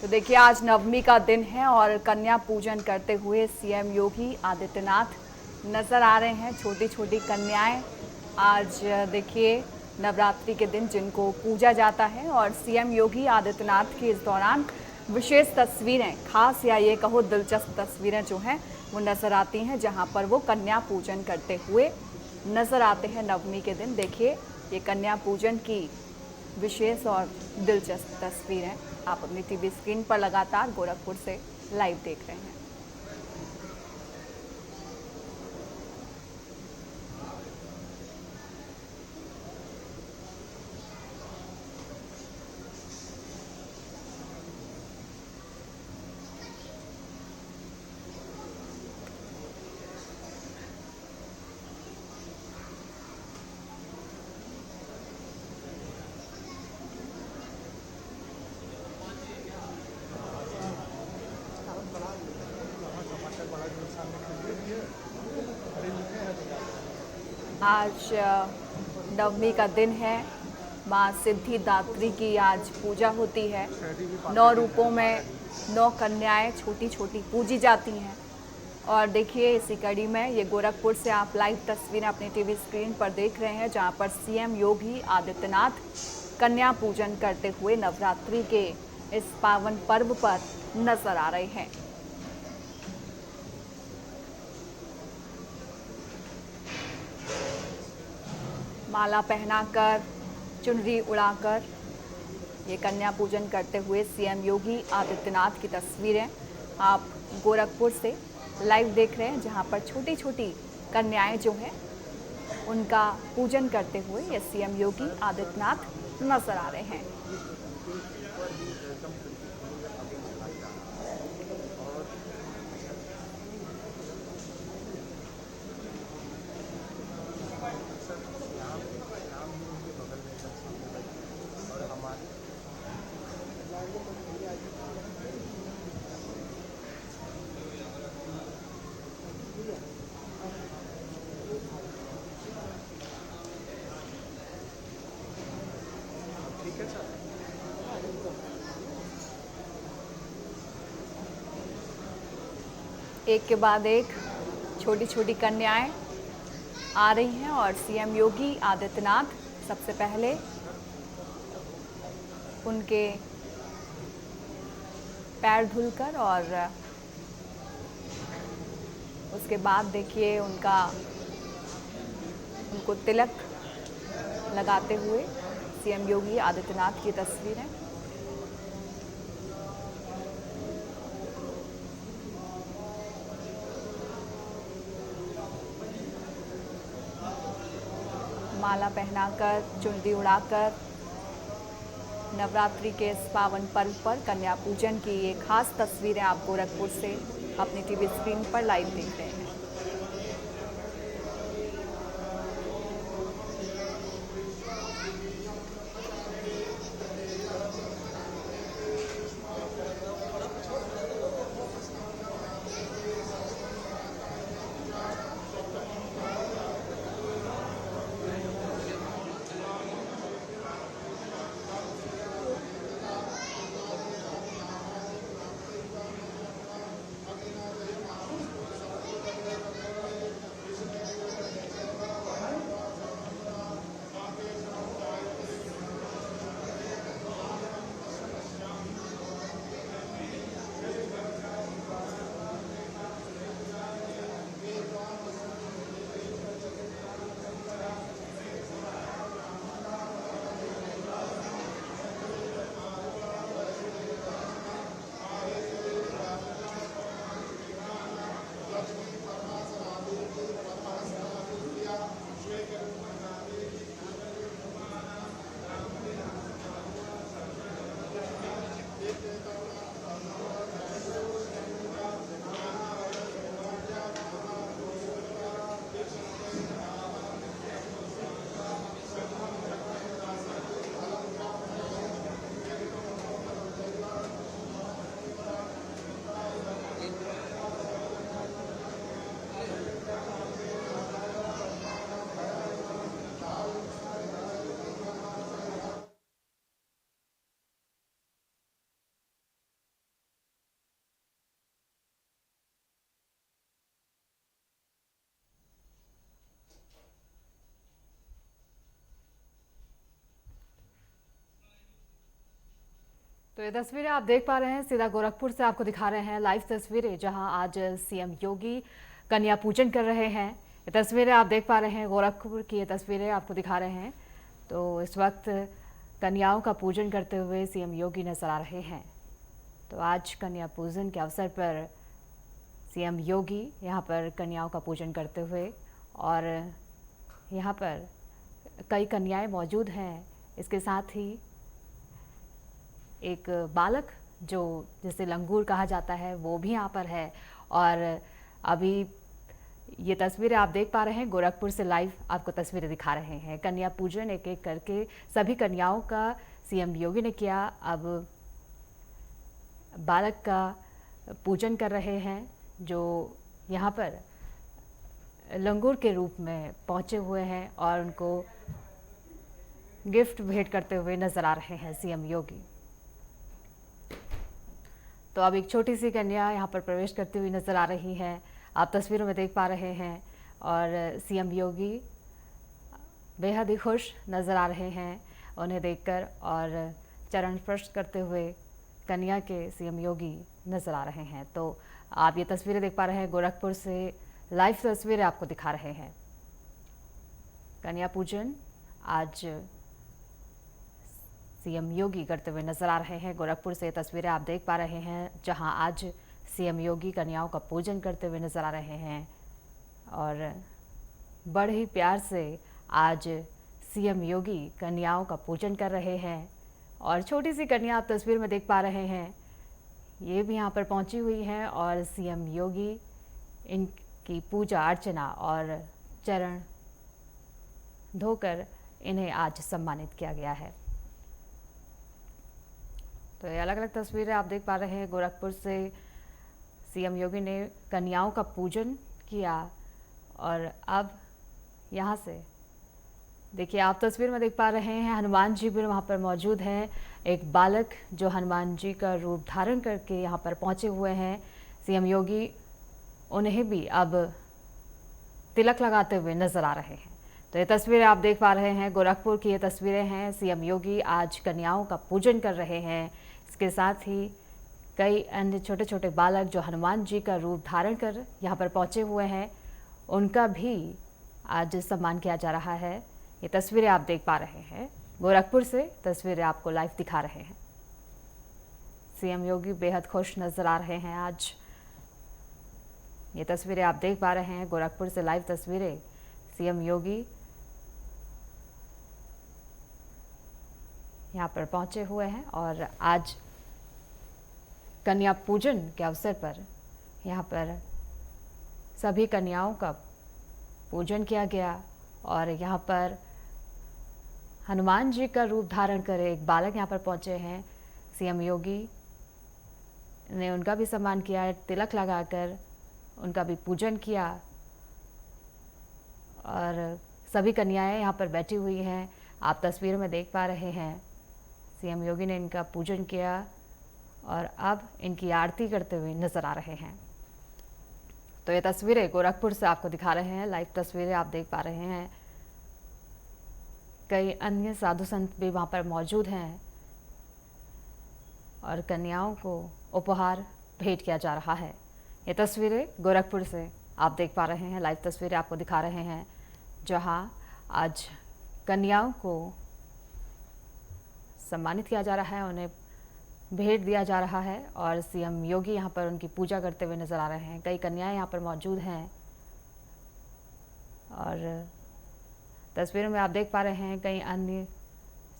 तो देखिए आज नवमी का दिन है और कन्या पूजन करते हुए सीएम योगी आदित्यनाथ नजर आ रहे हैं। छोटी छोटी कन्याएं आज देखिए नवरात्रि के दिन जिनको पूजा जाता है और सीएम योगी आदित्यनाथ की इस दौरान विशेष तस्वीरें, खास या ये कहो दिलचस्प तस्वीरें जो हैं वो नजर आती हैं, जहां पर वो कन्या पूजन करते हुए नजर आते हैं नवमी के दिन। देखिए ये कन्या पूजन की विशेष और दिलचस्प तस्वीरें आप अपनी टीवी स्क्रीन पर लगातार गोरखपुर से लाइव देख रहे हैं। आज नवमी का दिन है। माँ सिद्धिदात्री की आज पूजा होती है। 9 रूपों में 9 कन्याएं छोटी छोटी पूजी जाती हैं। और देखिए इसी कड़ी में ये गोरखपुर से आप लाइव तस्वीरें अपनी टीवी स्क्रीन पर देख रहे हैं, जहां पर सीएम योगी आदित्यनाथ कन्या पूजन करते हुए नवरात्रि के इस पावन पर्व पर नजर आ रहे हैं। माला पहनाकर, चुनरी उड़ाकर ये कन्या पूजन करते हुए सीएम योगी आदित्यनाथ की तस्वीरें आप गोरखपुर से लाइव देख रहे हैं, जहां पर छोटी छोटी कन्याएं जो हैं उनका पूजन करते हुए ये सीएम योगी आदित्यनाथ नजर आ रहे हैं। एक के बाद एक छोटी छोटी कन्याएं आ रही हैं और सीएम योगी आदित्यनाथ सबसे पहले उनके पैर धुलकर और उसके बाद देखिए उनको तिलक लगाते हुए सीएम योगी आदित्यनाथ की तस्वीरें। माला पहनाकर, चुनरी उड़ाकर नवरात्रि के इस पावन पर्व पर कन्या पूजन की ये खास तस्वीरें आप गोरखपुर से अपनी टीवी स्क्रीन पर लाइव देख रहे हैं। तो ये तस्वीरें आप देख पा रहे हैं, सीधा गोरखपुर से आपको दिखा रहे हैं लाइव तस्वीरें, जहां आज सीएम योगी कन्या पूजन कर रहे हैं। ये तस्वीरें आप देख पा रहे हैं, गोरखपुर की ये तस्वीरें आपको दिखा रहे हैं। तो इस वक्त कन्याओं का पूजन करते हुए सीएम योगी नजर आ रहे हैं। तो आज कन्या पूजन के अवसर पर सीएम योगी यहाँ पर कन्याओं का पूजन करते हुए, और यहाँ पर कई कन्याएं मौजूद हैं। इसके साथ ही एक बालक जो जिसे लंगूर कहा जाता है वो भी यहाँ पर है। और अभी ये तस्वीरें आप देख पा रहे हैं, गोरखपुर से लाइव आपको तस्वीरें दिखा रहे हैं। कन्या पूजन एक एक करके सभी कन्याओं का सीएम योगी ने किया। अब बालक का पूजन कर रहे हैं जो यहाँ पर लंगूर के रूप में पहुँचे हुए हैं, और उनको गिफ्ट भेंट करते हुए नजर आ रहे हैं सीएम योगी। तो अब एक छोटी सी कन्या यहाँ पर प्रवेश करती हुई नजर आ रही है, आप तस्वीरों में देख पा रहे हैं। और सीएम योगी बेहद ही खुश नजर आ रहे हैं उन्हें देखकर, और चरण स्पर्श करते हुए कन्या के सीएम योगी नजर आ रहे हैं। तो आप ये तस्वीरें देख पा रहे हैं, गोरखपुर से लाइव तस्वीरें आपको दिखा रहे हैं। कन्या पूजन आज सीएम योगी करते हुए नजर आ रहे हैं। गोरखपुर से तस्वीरें आप देख पा रहे हैं, जहां आज सीएम योगी कन्याओं का पूजन करते हुए नजर आ रहे हैं। और बड़े ही प्यार से आज सीएम योगी कन्याओं का पूजन कर रहे हैं। और छोटी सी कन्या आप तस्वीर में देख पा रहे हैं, ये भी यहाँ पर पहुँची हुई हैं, और सीएम योगी इनकी पूजा अर्चना और चरण धोकर इन्हें आज सम्मानित किया गया है। तो ये अलग अलग तस्वीरें आप देख पा रहे हैं, गोरखपुर से सीएम योगी ने कन्याओं का पूजन किया। और अब यहाँ से देखिए, आप तस्वीर में देख पा रहे हैं, हनुमान जी भी वहाँ पर मौजूद हैं। एक बालक जो हनुमान जी का रूप धारण करके यहाँ पर पहुँचे हुए हैं। सीएम योगी उन्हें भी अब तिलक लगाते हुए नजर आ रहे हैं। तो ये तस्वीरें आप देख पा रहे हैं, गोरखपुर की ये तस्वीरें हैं। सीएम योगी आज कन्याओं का पूजन कर रहे हैं। इसके साथ ही कई अन्य छोटे छोटे बालक जो हनुमान जी का रूप धारण कर यहाँ पर पहुँचे हुए हैं, उनका भी आज सम्मान किया जा रहा है। ये तस्वीरें आप देख पा रहे हैं, गोरखपुर से तस्वीरें आपको लाइव दिखा रहे हैं। सीएम योगी बेहद खुश नजर आ रहे हैं आज। ये तस्वीरें आप देख पा रहे हैं, गोरखपुर से लाइव तस्वीरें। सीएम योगी यहाँ पर पहुंचे हुए हैं, और आज कन्या पूजन के अवसर पर यहाँ पर सभी कन्याओं का पूजन किया गया। और यहाँ पर हनुमान जी का रूप धारण कर एक बालक यहाँ पर पहुँचे हैं। सीएम योगी ने उनका भी सम्मान किया, तिलक लगाकर उनका भी पूजन किया। और सभी कन्याएं यहाँ पर बैठी हुई हैं, आप तस्वीर में देख पा रहे हैं। सीएम योगी ने इनका पूजन किया और अब इनकी आरती करते हुए नजर आ रहे हैं। तो ये तस्वीरें गोरखपुर से आपको दिखा रहे हैं, लाइव तस्वीरें आप देख पा रहे हैं। कई अन्य साधु संत भी वहाँ पर मौजूद हैं, और कन्याओं को उपहार भेंट किया जा रहा है। ये तस्वीरें गोरखपुर से आप देख पा रहे हैं, लाइव तस्वीरें आपको दिखा रहे हैं, जहाँ आज कन्याओं को सम्मानित किया जा रहा है, उन्हें भेंट दिया जा रहा है। और सीएम योगी यहाँ पर उनकी पूजा करते हुए नजर आ रहे हैं। कई कन्याएं यहाँ पर मौजूद हैं, और तस्वीरों में आप देख पा रहे हैं कई अन्य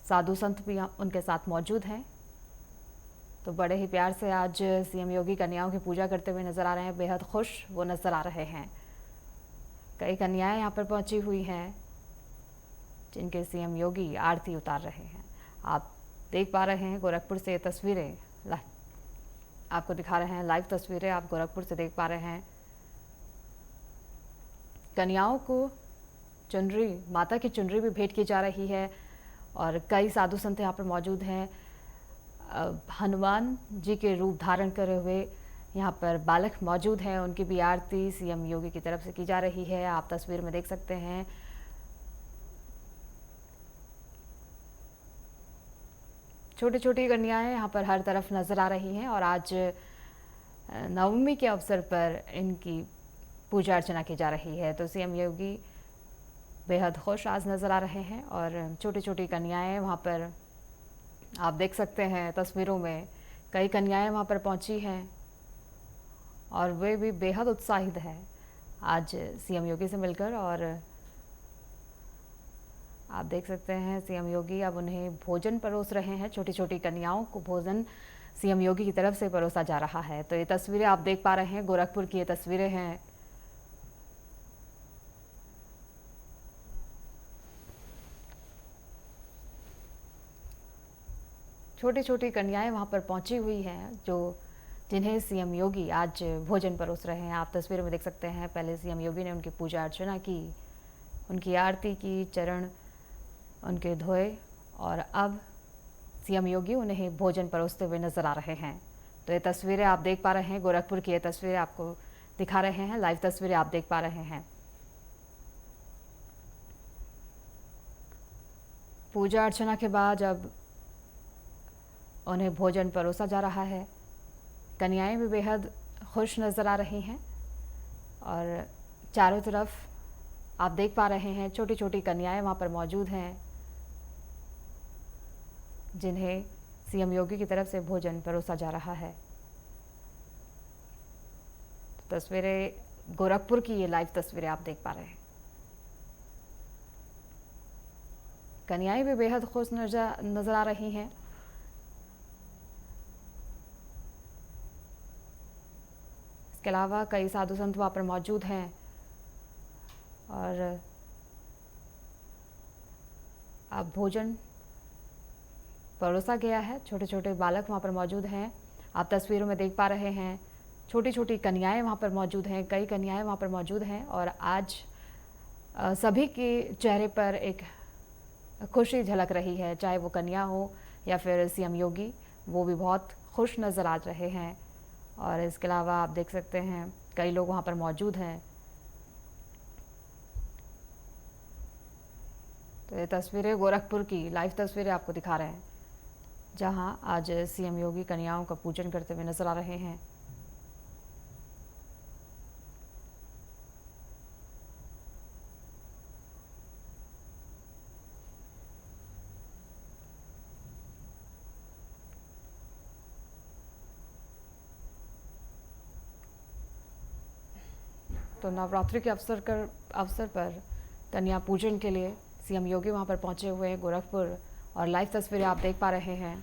साधु संत भी उनके साथ मौजूद हैं। तो बड़े ही प्यार से आज सीएम योगी कन्याओं की पूजा करते हुए नजर आ रहे हैं, बेहद खुश वो नजर आ रहे हैं। कई कन्याएं यहाँ पर पहुंची हुई हैं, जिनके सीएम योगी आरती उतार रहे हैं। आप देख पा रहे हैं, गोरखपुर से ये तस्वीरें आपको दिखा रहे हैं, लाइव तस्वीरें आप गोरखपुर से देख पा रहे हैं। कन्याओं को चुनरी, माता की चुनरी भी भेंट की जा रही है, और कई साधु संत यहाँ पर मौजूद हैं। हनुमान जी के रूप धारण करे हुए यहाँ पर बालक मौजूद हैं, उनकी भी आरती सीएम योगी की तरफ से की जा रही है। आप तस्वीर में देख सकते हैं। छोटी छोटी कन्याएं यहाँ पर हर तरफ नज़र आ रही हैं और आज नवमी के अवसर पर इनकी पूजा अर्चना की जा रही है। तो सीएम योगी बेहद खुश आज नज़र आ रहे हैं और छोटी छोटी कन्याएं वहाँ पर आप देख सकते हैं तस्वीरों में, कई कन्याएं वहाँ पर पहुँची हैं और वे भी बेहद उत्साहित हैं आज सीएम योगी से मिलकर। और आप देख सकते हैं सीएम योगी अब उन्हें भोजन परोस रहे हैं। छोटी छोटी कन्याओं को भोजन सीएम योगी की तरफ से परोसा जा रहा है। तो ये तस्वीरें आप देख पा रहे हैं, गोरखपुर की ये तस्वीरें हैं। छोटी छोटी कन्याएं वहां पर पहुंची हुई हैं जिन्हें सीएम योगी आज भोजन परोस रहे हैं। आप तस्वीरों में देख सकते हैं, पहले सीएम योगी ने उनकी पूजा अर्चना की, उनकी आरती की, चरण उनके धोए और अब सीएम योगी उन्हें भोजन परोसते हुए नजर आ रहे हैं। तो ये तस्वीरें आप देख पा रहे हैं, गोरखपुर की ये तस्वीरें आपको दिखा रहे हैं, लाइव तस्वीरें आप देख पा रहे हैं। पूजा अर्चना के बाद अब उन्हें भोजन परोसा जा रहा है। कन्याएं भी बेहद खुश नज़र आ रही हैं और चारों तरफ आप देख पा रहे हैं छोटी छोटी कन्याएं वहाँ पर मौजूद हैं जिन्हें सीएम योगी की तरफ से भोजन परोसा जा रहा है। तस्वीरें गोरखपुर की ये लाइव तस्वीरें आप देख पा रहे हैं। कन्याएं भी बेहद खुश नजर आ रही हैं। इसके अलावा कई साधु संत वहाँ पर मौजूद हैं और अब भोजन परोसा गया है। छोटे छोटे बालक वहाँ पर मौजूद हैं, आप तस्वीरों में देख पा रहे हैं। छोटी छोटी कन्याएं वहाँ पर मौजूद हैं, कई कन्याएं वहाँ पर मौजूद हैं और आज सभी के चेहरे पर एक खुशी झलक रही है, चाहे वो कन्या हो या फिर सीएम योगी, वो भी बहुत खुश नज़र आ रहे हैं। और इसके अलावा आप देख सकते हैं कई लोग वहाँ पर मौजूद हैं। तो ये तस्वीरें गोरखपुर की लाइव तस्वीरें आपको दिखा रहे हैं, जहां आज सीएम योगी कन्याओं का पूजन करते हुए नजर आ रहे हैं। तो नवरात्रि के अवसर पर कन्या पूजन के लिए सीएम योगी वहां पर पहुंचे हुए हैं गोरखपुर और लाइव तस्वीरें आप देख पा रहे हैं।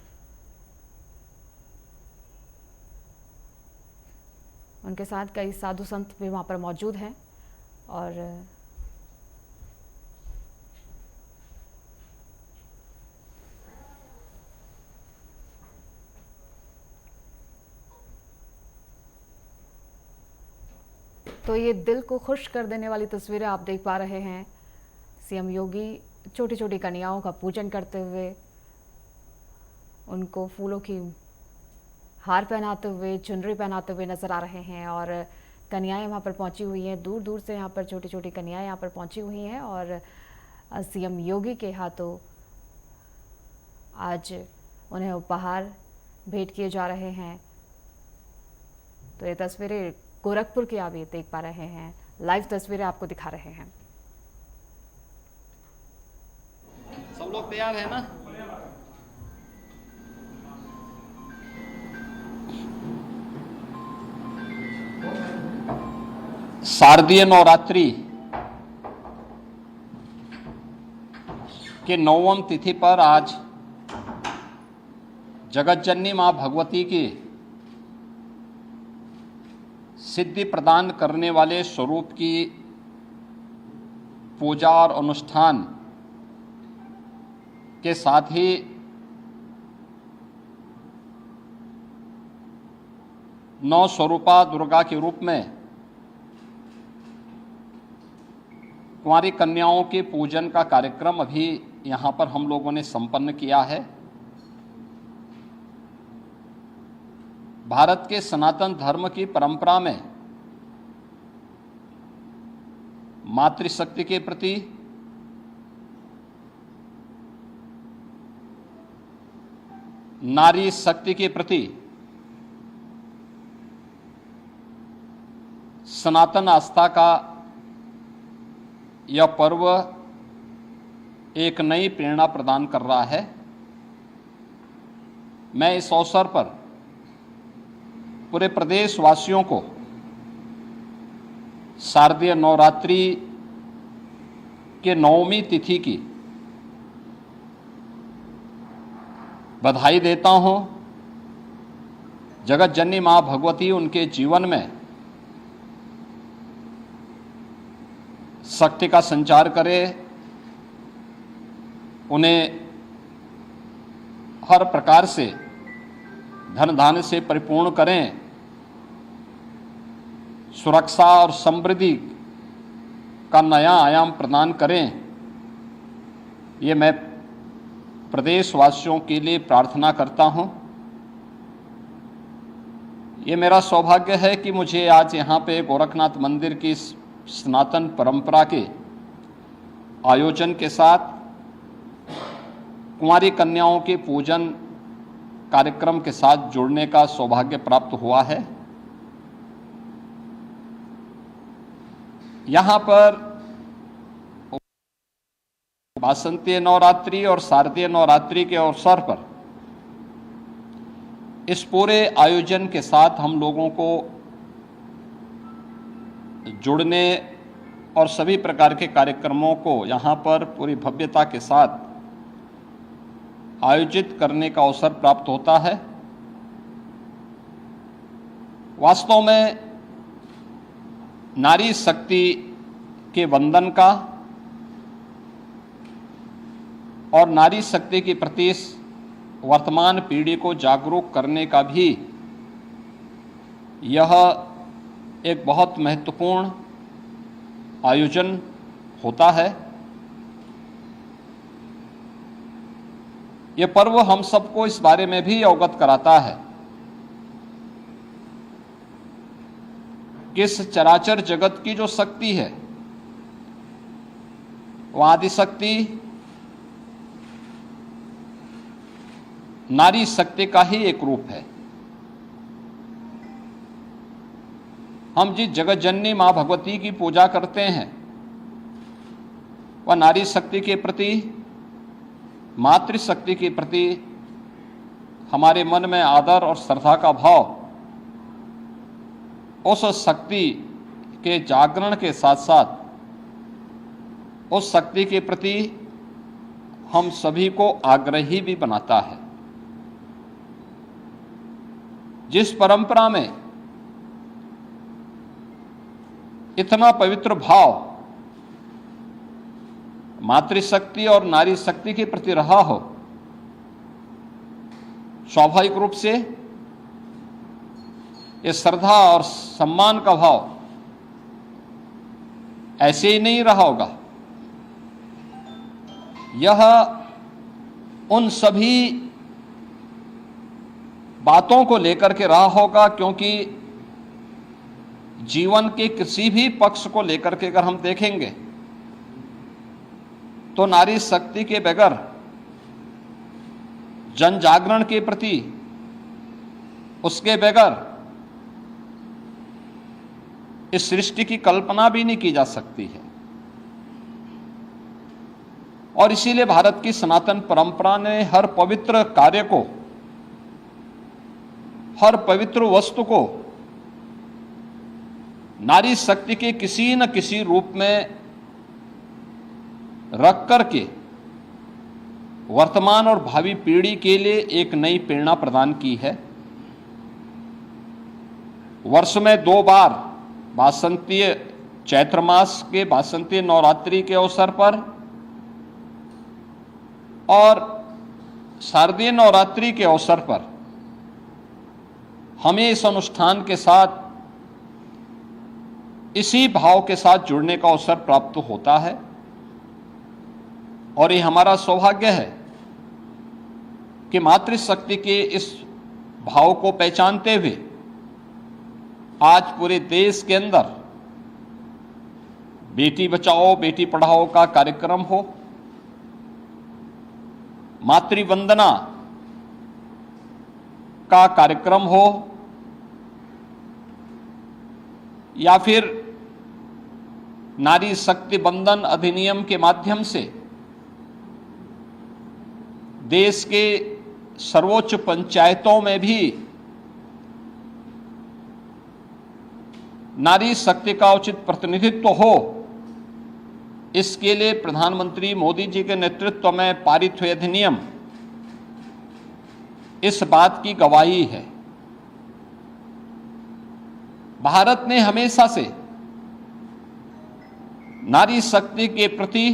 उनके साथ कई साधु संत भी वहां पर मौजूद हैं और तो ये दिल को खुश कर देने वाली तस्वीरें आप देख पा रहे हैं। सीएम योगी छोटी छोटी कन्याओं का पूजन करते हुए, उनको फूलों की हार पहनाते हुए, चुनरी पहनाते हुए नजर आ रहे हैं और कन्याएं वहाँ पर पहुँची हुई हैं। दूर दूर से यहाँ पर छोटी छोटी कन्याएं यहाँ पर पहुँची हुई हैं और सीएम योगी के हाथों आज उन्हें उपहार भेंट किए जा रहे हैं। तो ये तस्वीरें गोरखपुर की आप ये देख पा रहे हैं, लाइव तस्वीरें आपको दिखा रहे हैं। सब लोग तैयार है ना? शारदीय नवरात्रि के 9वीं तिथि पर आज जगतजननी मां भगवती की सिद्धि प्रदान करने वाले स्वरूप की पूजा और अनुष्ठान के साथ ही नौ स्वरूपा दुर्गा के रूप में कुंवारी कन्याओं के पूजन का कार्यक्रम अभी यहाँ पर हम लोगों ने संपन्न किया है। भारत के सनातन धर्म की परंपरा में मातृशक्ति के प्रति नारी शक्ति के प्रति सनातन आस्था का यह पर्व एक नई प्रेरणा प्रदान कर रहा है। मैं इस अवसर पर पूरे प्रदेशवासियों को शारदीय नवरात्रि के 9वीं तिथि की बधाई देता हूं। जगत जननी मां भगवती उनके जीवन में शक्ति का संचार करे, उन्हें हर प्रकार से धन धान्य से परिपूर्ण करें, सुरक्षा और समृद्धि का नया आयाम प्रदान करें। ये मैं प्रदेशवासियों के लिए प्रार्थना करता हूं। ये मेरा सौभाग्य है कि मुझे आज यहाँ पे गोरखनाथ मंदिर की सनातन परंपरा के आयोजन के साथ कुंवारी कन्याओं के पूजन कार्यक्रम के साथ जुड़ने का सौभाग्य प्राप्त हुआ है। यहाँ पर वासंतीय नवरात्रि और शारदीय नवरात्रि के अवसर पर इस पूरे आयोजन के साथ हम लोगों को जुड़ने और सभी प्रकार के कार्यक्रमों को यहाँ पर पूरी भव्यता के साथ आयोजित करने का अवसर प्राप्त होता है। वास्तव में नारी शक्ति के वंदन का और नारी शक्ति के प्रति वर्तमान पीढ़ी को जागरूक करने का भी यह एक बहुत महत्वपूर्ण आयोजन होता है। यह पर्व हम सबको इस बारे में भी अवगत कराता है कि इस चराचर जगत की जो शक्ति है वह आदिशक्ति नारी शक्ति का ही एक रूप है। हम जिस जगत जननी मां भगवती की पूजा करते हैं वह नारी शक्ति के प्रति, मातृशक्ति के प्रति हमारे मन में आदर और श्रद्धा का भाव उस शक्ति के जागरण के साथ साथ उस शक्ति के प्रति हम सभी को आग्रही भी बनाता है। जिस परंपरा में इतना पवित्र भाव मातृशक्ति और नारी शक्ति के प्रति रहा हो, स्वाभाविक रूप से ये श्रद्धा और सम्मान का भाव ऐसे ही नहीं रहा होगा। यह उन सभी बातों को लेकर के रहा होगा, क्योंकि जीवन के किसी भी पक्ष को लेकर के अगर हम देखेंगे तो नारी शक्ति के बगैर जन जागरण के प्रति, उसके बगैर इस सृष्टि की कल्पना भी नहीं की जा सकती है। और इसीलिए भारत की सनातन परंपरा ने हर पवित्र कार्य को, हर पवित्र वस्तु को नारी शक्ति के किसी न किसी रूप में रख करके वर्तमान और भावी पीढ़ी के लिए एक नई प्रेरणा प्रदान की है। वर्ष में 2 बार वासंतीय चैत्र मास के वासंतीय नवरात्रि के अवसर पर और शारदीय नवरात्रि के अवसर पर हमें इस अनुष्ठान के साथ इसी भाव के साथ जुड़ने का अवसर प्राप्त होता है। और ये हमारा सौभाग्य है कि मातृशक्ति के इस भाव को पहचानते हुए आज पूरे देश के अंदर बेटी बचाओ बेटी पढ़ाओ का कार्यक्रम हो, मातृ वंदना का कार्यक्रम हो या फिर नारी शक्ति बंधन अधिनियम के माध्यम से देश के सर्वोच्च पंचायतों में भी नारी शक्ति का उचित प्रतिनिधित्व हो, इसके लिए प्रधानमंत्री मोदी जी के नेतृत्व में पारित हुए अधिनियम इस बात की गवाही है। भारत ने हमेशा से नारी शक्ति के प्रति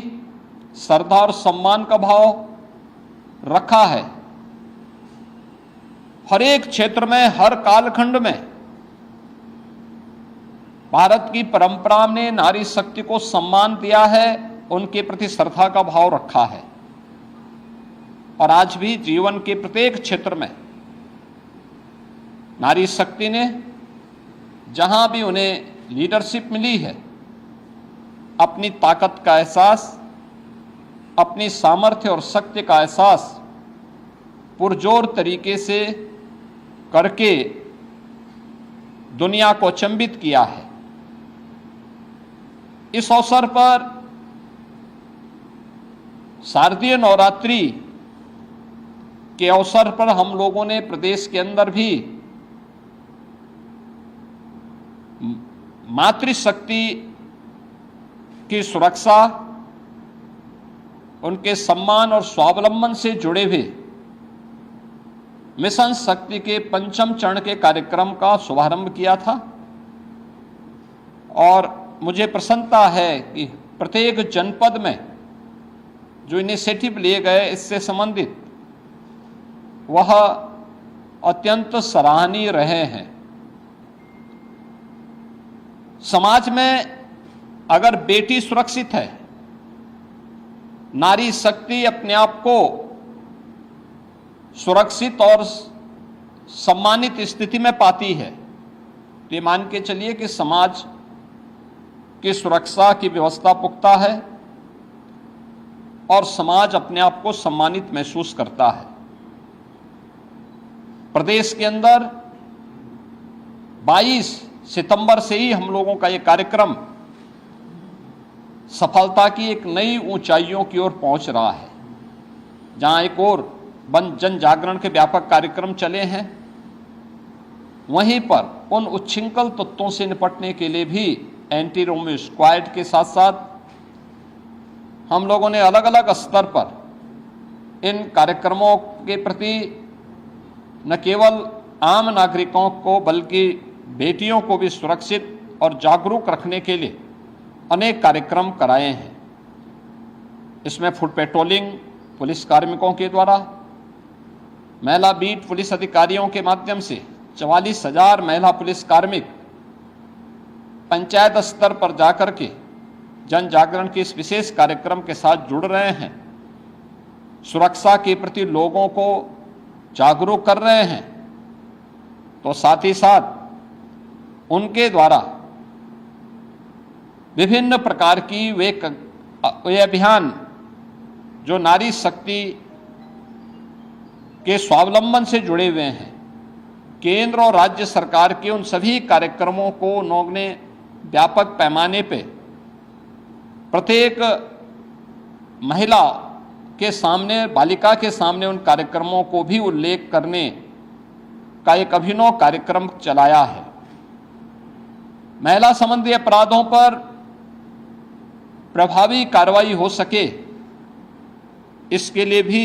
श्रद्धा और सम्मान का भाव रखा है। हर एक क्षेत्र में, हर कालखंड में भारत की परंपरा ने नारी शक्ति को सम्मान दिया है, उनके प्रति श्रद्धा का भाव रखा है। और आज भी जीवन के प्रत्येक क्षेत्र में नारी शक्ति ने जहां भी उन्हें लीडरशिप मिली है, अपनी ताकत का एहसास, अपनी सामर्थ्य और शक्ति का एहसास पुरजोर तरीके से करके दुनिया को अचंभित किया है। इस अवसर पर शारदीय नवरात्रि के अवसर पर हम लोगों ने प्रदेश के अंदर भी मातृशक्ति की सुरक्षा, उनके सम्मान और स्वावलंबन से जुड़े हुए मिशन शक्ति के 5वें चरण के कार्यक्रम का शुभारंभ किया था। और मुझे प्रसन्नता है कि प्रत्येक जनपद में जो इनिशिएटिव लिए गए इससे संबंधित, वह अत्यंत सराहनीय रहे हैं। समाज में अगर बेटी सुरक्षित है, नारी शक्ति अपने आप को सुरक्षित और सम्मानित स्थिति में पाती है, तो ये मान के चलिए कि समाज की सुरक्षा की व्यवस्था पुख्ता है और समाज अपने आप को सम्मानित महसूस करता है। प्रदेश के अंदर 22 सितंबर से ही हम लोगों का ये कार्यक्रम सफलता की एक नई ऊंचाइयों की ओर पहुंच रहा है। जहां एक और जन जागरण के व्यापक कार्यक्रम चले हैं, वहीं पर उन उच्छृंखल तत्वों से निपटने के लिए भी एंटी रोमियो स्क्वाड के साथ साथ हम लोगों ने अलग अलग स्तर पर इन कार्यक्रमों के प्रति न केवल आम नागरिकों को बल्कि बेटियों को भी सुरक्षित और जागरूक रखने के लिए अनेक कार्यक्रम कराए हैं। इसमें फुट पेट्रोलिंग पुलिस कार्मिकों के द्वारा, महिला बीट पुलिस अधिकारियों के माध्यम से 44,000 महिला पुलिस कार्मिक पंचायत स्तर पर जाकर के जन जागरण के इस विशेष कार्यक्रम के साथ जुड़ रहे हैं, सुरक्षा के प्रति लोगों को जागरूक कर रहे हैं। तो साथ ही साथ उनके द्वारा विभिन्न प्रकार की वे अभियान जो नारी शक्ति के स्वावलंबन से जुड़े हुए हैं, केंद्र और राज्य सरकार के उन सभी कार्यक्रमों को उन्होंने व्यापक पैमाने पे प्रत्येक महिला के सामने, बालिका के सामने उन कार्यक्रमों को भी उल्लेख करने का एक अभिनव कार्यक्रम चलाया है। महिला संबंधी अपराधों पर प्रभावी कार्रवाई हो सके, इसके लिए भी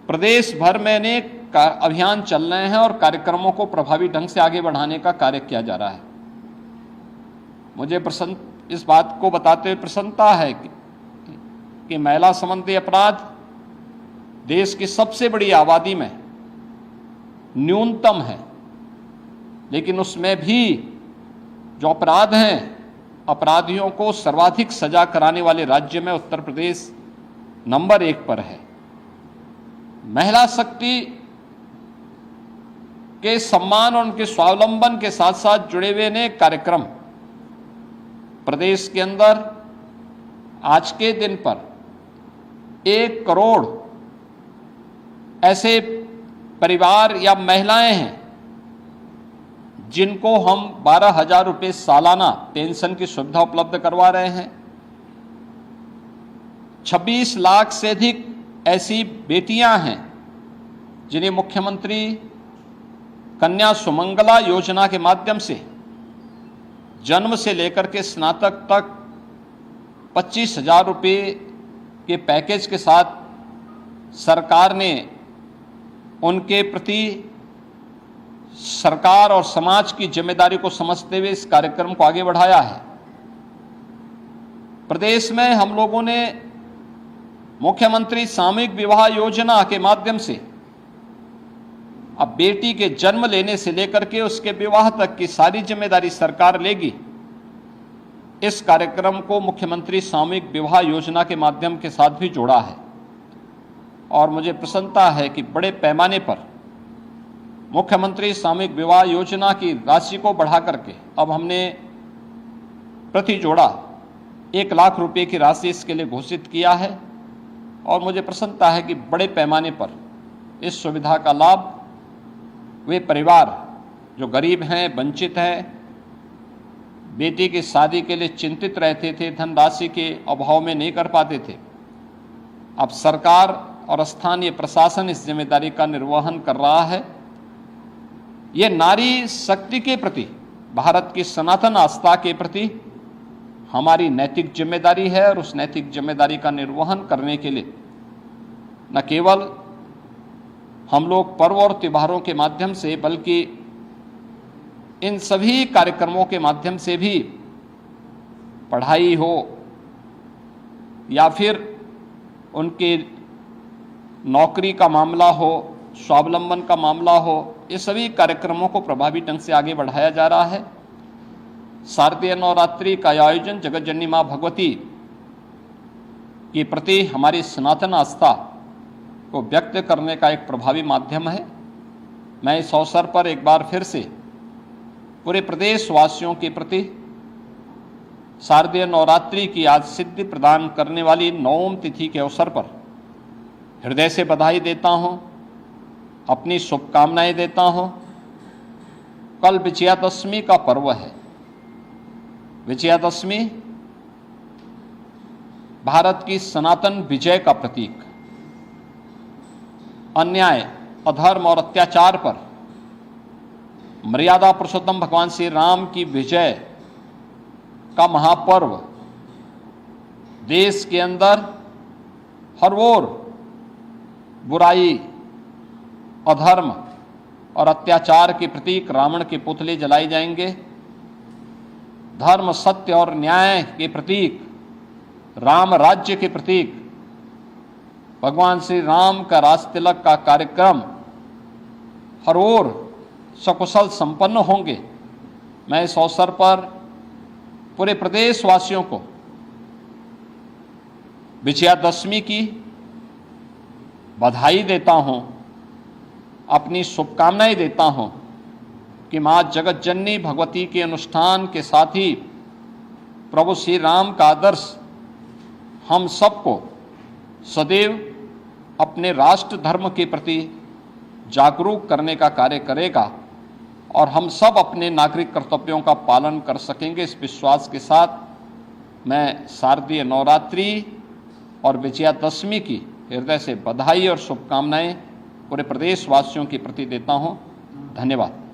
प्रदेश भर में अनेक अभियान चल रहे हैं और कार्यक्रमों को प्रभावी ढंग से आगे बढ़ाने का कार्य किया जा रहा है। मुझे इस बात को बताते हुए प्रसन्नता है कि महिला संबंधी अपराध देश की सबसे बड़ी आबादी में न्यूनतम है, लेकिन उसमें भी जो अपराध हैं, अपराधियों को सर्वाधिक सजा कराने वाले राज्य में उत्तर प्रदेश नंबर 1 पर है। महिला शक्ति के सम्मान और उनके स्वावलंबन के साथ साथ जुड़े हुए अनेक कार्यक्रम प्रदेश के अंदर आज के दिन पर 1 करोड़ ऐसे परिवार या महिलाएं हैं जिनको हम 12,000 रुपये सालाना पेंशन की सुविधा उपलब्ध करवा रहे हैं। 26 लाख से अधिक ऐसी बेटियां हैं जिन्हें मुख्यमंत्री कन्या सुमंगला योजना के माध्यम से जन्म से लेकर के स्नातक तक 25,000 रुपये के पैकेज के साथ सरकार ने उनके प्रति सरकार और समाज की जिम्मेदारी को समझते हुए इस कार्यक्रम को आगे बढ़ाया है। प्रदेश में हम लोगों ने मुख्यमंत्री सामूहिक विवाह योजना के माध्यम से अब बेटी के जन्म लेने से लेकर के उसके विवाह तक की सारी जिम्मेदारी सरकार लेगी। इस कार्यक्रम को मुख्यमंत्री सामूहिक विवाह योजना के माध्यम के साथ भी जोड़ा है और मुझे प्रसन्नता है कि बड़े पैमाने पर मुख्यमंत्री सामूहिक विवाह योजना की राशि को बढ़ा करके अब हमने प्रति जोड़ा 1 लाख रुपए की राशि इसके लिए घोषित किया है और मुझे प्रसन्नता है कि बड़े पैमाने पर इस सुविधा का लाभ वे परिवार जो गरीब हैं, वंचित हैं, बेटी की शादी के लिए चिंतित रहते थे, धनराशि के अभाव में नहीं कर पाते थे, अब सरकार और स्थानीय प्रशासन इस जिम्मेदारी का निर्वहन कर रहा है। ये नारी शक्ति के प्रति, भारत की सनातन आस्था के प्रति हमारी नैतिक जिम्मेदारी है और उस नैतिक जिम्मेदारी का निर्वहन करने के लिए न केवल हम लोग पर्व और त्योहारों के माध्यम से बल्कि इन सभी कार्यक्रमों के माध्यम से भी पढ़ाई हो या फिर उनके नौकरी का मामला हो, स्वावलंबन का मामला हो, ये सभी कार्यक्रमों को प्रभावी ढंग से आगे बढ़ाया जा रहा है। शारदीय नवरात्रि का आयोजन जगत जननी माँ भगवती के प्रति हमारी सनातन आस्था को व्यक्त करने का एक प्रभावी माध्यम है। मैं इस अवसर पर एक बार फिर से पूरे प्रदेश वासियों के प्रति शारदीय नवरात्रि की आज सिद्धि प्रदान करने वाली 9वीं तिथि के अवसर पर हृदय से बधाई देता हूं, अपनी शुभकामनाएं देता हूं। कल विजयादशमी का पर्व है। विजयादशमी भारत की सनातन विजय का प्रतीक, अन्याय, अधर्म और अत्याचार पर मर्यादा पुरुषोत्तम भगवान श्री राम की विजय का महापर्व। देश के अंदर हर ओर बुराई, अधर्म और अत्याचार के प्रतीक रावण के पुतले जलाए जाएंगे। धर्म, सत्य और न्याय के प्रतीक, राम राज्य के प्रतीक भगवान श्री राम का राज तिलक का कार्यक्रम हर ओर सकुशल संपन्न होंगे। मैं इस अवसर पर पूरे प्रदेश वासियों को विजयादशमी की बधाई देता हूं, अपनी शुभकामनाएं देता हूं कि मां जगत जननी भगवती के अनुष्ठान के साथ ही प्रभु श्री राम का आदर्श हम सबको सदैव अपने राष्ट्र धर्म के प्रति जागरूक करने का कार्य करेगा और हम सब अपने नागरिक कर्तव्यों का पालन कर सकेंगे। इस विश्वास के साथ मैं शारदीय नवरात्रि और विजयादशमी की हृदय से बधाई और शुभकामनाएं पूरे प्रदेश वासियों के प्रति देता हूं। धन्यवाद।